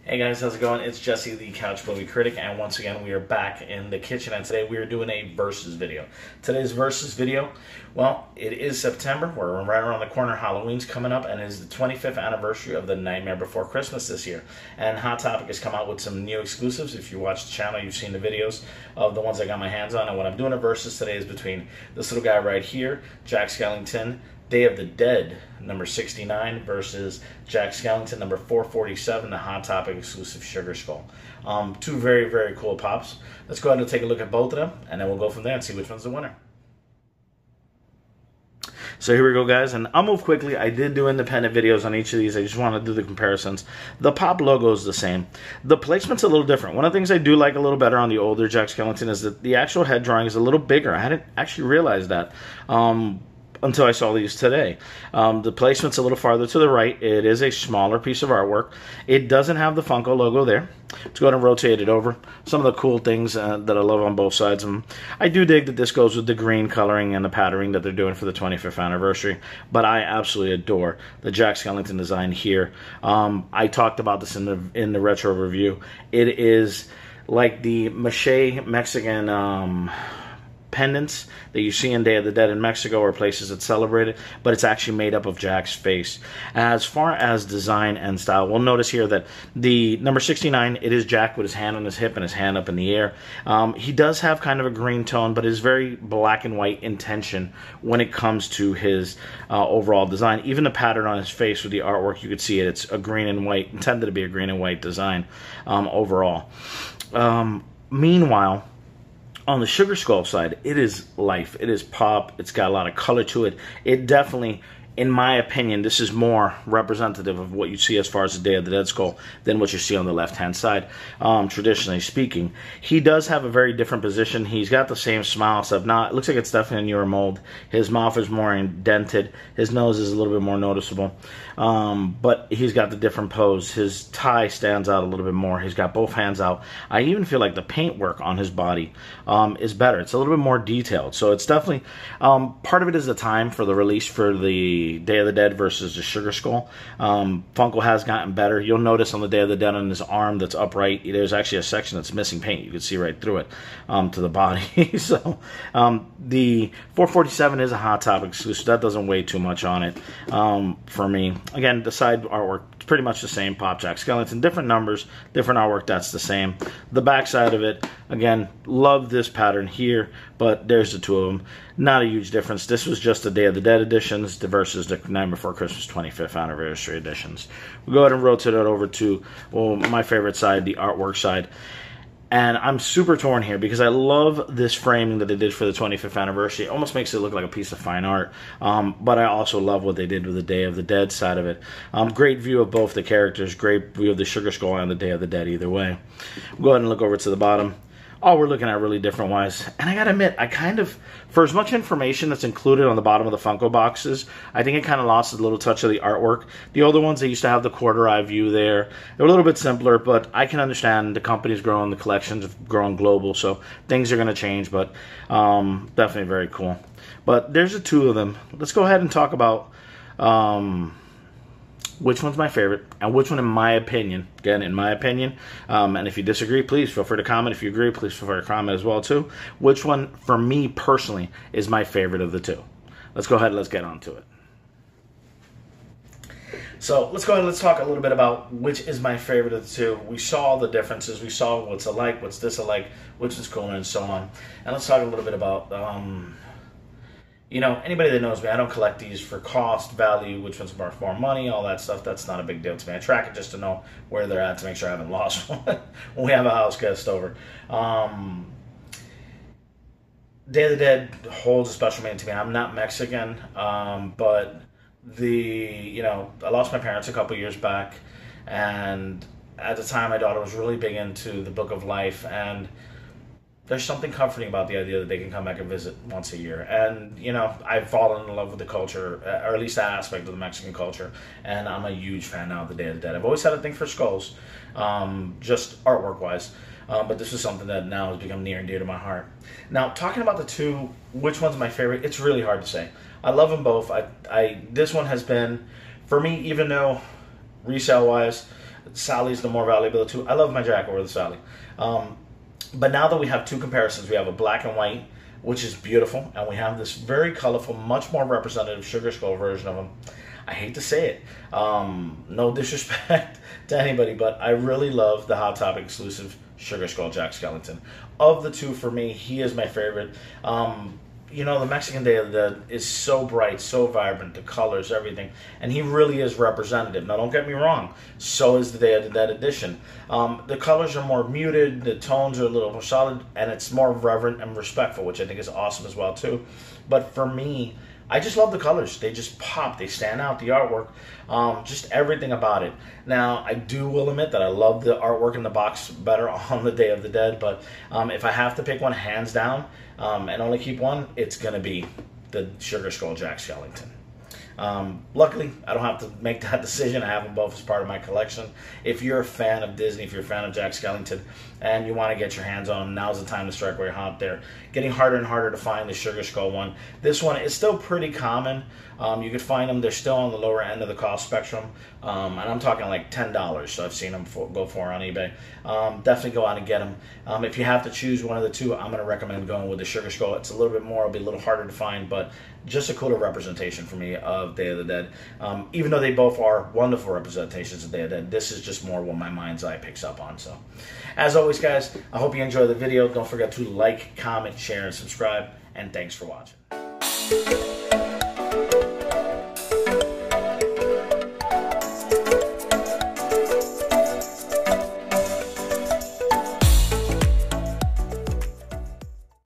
Hey guys, how's it going? It's Jesse, the Couch Movie Critic, and once again we are back in the kitchen, and today we are doing a versus video. Today's versus video, well, it is September. We're right around the corner. Halloween's coming up, and it is the 25th anniversary of The Nightmare Before Christmas this year. And Hot Topic has come out with some new exclusives. If you watch the channel, you've seen the videos of the ones I got my hands on, and what I'm doing a versus today is between this little guy right here, Jack Skellington, Day of the Dead, number 69, versus Jack Skellington, number 447, the Hot Topic exclusive Sugar Skull. Two very, very cool pops. Let's go ahead and take a look at both of them, and then we'll go from there and see which one's the winner. So here we go, guys, and I'll move quickly. I did do independent videos on each of these. I just want to do the comparisons. The pop logo is the same. The placement's a little different. One of the things I do like a little better on the older Jack Skellington is that the actual head drawing is a little bigger. I hadn't actually realized that until I saw these today. The placement's a little farther to the right. It is a smaller piece of artwork. It doesn't have the Funko logo there. Let's go ahead and rotate it over. Some of the cool things that I love on both sides of them. I do dig that this goes with the green coloring and the patterning that they're doing for the 25th anniversary, but I absolutely adore the Jack Skellington design here. I talked about this in the retro review. It is like the mache Mexican pendants that you see in Day of the Dead in Mexico or places that celebrate it, but it's actually made up of Jack's face. As far as design and style, we'll notice here that the number 69, it is Jack with his hand on his hip and his hand up in the air. He does have kind of a green tone, but is very black and white intention when it comes to his overall design. Even the pattern on his face with the artwork, you could see it. It's a green and white, intended to be a green and white design overall. Meanwhile, on the Sugar Skull side, it is life. It is pop. It's got a lot of color to it. It definitely, in my opinion, this is more representative of what you see as far as the Day of the Dead skull than what you see on the left-hand side, traditionally speaking. He does have a very different position. He's got the same smile, except not. It looks like it's definitely a newer mold. His mouth is more indented. His nose is a little bit more noticeable. But he's got the different pose. His tie stands out a little bit more. He's got both hands out. I even feel like the paintwork on his body is better. It's a little bit more detailed. So it's definitely, part of it is the time for the release for the Day of the Dead versus the Sugar Skull. Funko has gotten better. You'll notice on the Day of the Dead on his arm that's upright, there's actually a section that's missing paint. You can see right through it to the body. So the 447 is a Hot Topic exclusive. That doesn't weigh too much on it for me. Again, the side artwork is pretty much the same. Pop Jack Skellington, different numbers, different artwork, that's the same. The back side of it, again, love this pattern here, but there's the two of them. Not a huge difference. This was just the Day of the Dead editions versus the Night Before Christmas 25th anniversary editions. We'll go ahead and rotate it over to, well, my favorite side, the artwork side. And I'm super torn here because I love this framing that they did for the 25th anniversary. It almost makes it look like a piece of fine art. But I also love what they did with the Day of the Dead side of it. Great view of both the characters. Great view of the Sugar Skull and the Day of the Dead either way. We'll go ahead and look over to the bottom. All we're looking at really different wise. And I gotta admit, I kind of, for as much information that's included on the bottom of the Funko boxes, I think it kind of lost a little touch of the artwork. The older ones, they used to have the quarter eye view there. They're a little bit simpler, but I can understand the company's growing, the collections have grown global, so things are gonna change, but definitely very cool. But there's the two of them. Let's go ahead and talk about which one's my favorite, and which one, in my opinion, again, in my opinion, and if you disagree, please feel free to comment. If you agree, please feel free to comment as well, too. Which one, for me personally, is my favorite of the two? Let's go ahead and let's get on to it. So let's go ahead and let's talk a little bit about which is my favorite of the two. We saw all the differences. We saw what's alike, what's disalike, which is cooler, and so on. And let's talk a little bit about you know, anybody that knows me, I don't collect these for cost, value, which one's worth more money, all that stuff. That's not a big deal to me. I track it just to know where they're at to make sure I haven't lost one when we have a house guest over. Day of the Dead holds a special meaning to me. I'm not Mexican, but you know, I lost my parents a couple years back, and at the time my daughter was really big into the Book of Life, and there's something comforting about the idea that they can come back and visit once a year. And, you know, I've fallen in love with the culture, or at least that aspect of the Mexican culture, and I'm a huge fan now of the Day of the Dead. I've always had a thing for skulls, just artwork-wise, but this is something that now has become near and dear to my heart. Now, talking about the two, which one's my favorite, it's really hard to say. I love them both. This one has been, for me, even though resale-wise, Sally's the more valuable of the two. I love my Jack over the Sally. But now that we have two comparisons, we have a black and white, which is beautiful, and we have this very colorful, much more representative Sugar Skull version of him. I hate to say it, no disrespect to anybody, but I really love the Hot Topic exclusive Sugar Skull Jack Skellington. Of the two, for me, he is my favorite. You know, the Mexican Day of the Dead is so bright, so vibrant, the colors, everything, and he really is representative. Now, don't get me wrong, so is the Day of the Dead edition. The colors are more muted, the tones are a little more solid, and it's more reverent and respectful, which I think is awesome as well, too. But for me, I just love the colors. They just pop. They stand out. The artwork, just everything about it. Now, I will admit that I love the artwork in the box better on the Day of the Dead, but if I have to pick one hands down and only keep one, it's going to be the Sugar Skull Jack Skellington. Luckily, I don't have to make that decision. I have them both as part of my collection. If you're a fan of Disney, if you're a fan of Jack Skellington, and you want to get your hands on them, now's the time to strike while you're hot. They're getting harder and harder to find the Sugar Skull one. This one is still pretty common. You could find them. They're still on the lower end of the cost spectrum. And I'm talking like $10. So I've seen them go for on eBay. Definitely go out and get them. If you have to choose one of the two, I'm going to recommend going with the Sugar Skull. It's a little bit more, it'll be a little harder to find, but just a cooler representation for me of Day of the Dead. Even though they both are wonderful representations of Day of the Dead, this is just more what my mind's eye picks up on. So, as always, guys, I hope you enjoy the video. Don't forget to like, comment, share, and subscribe. And thanks for watching.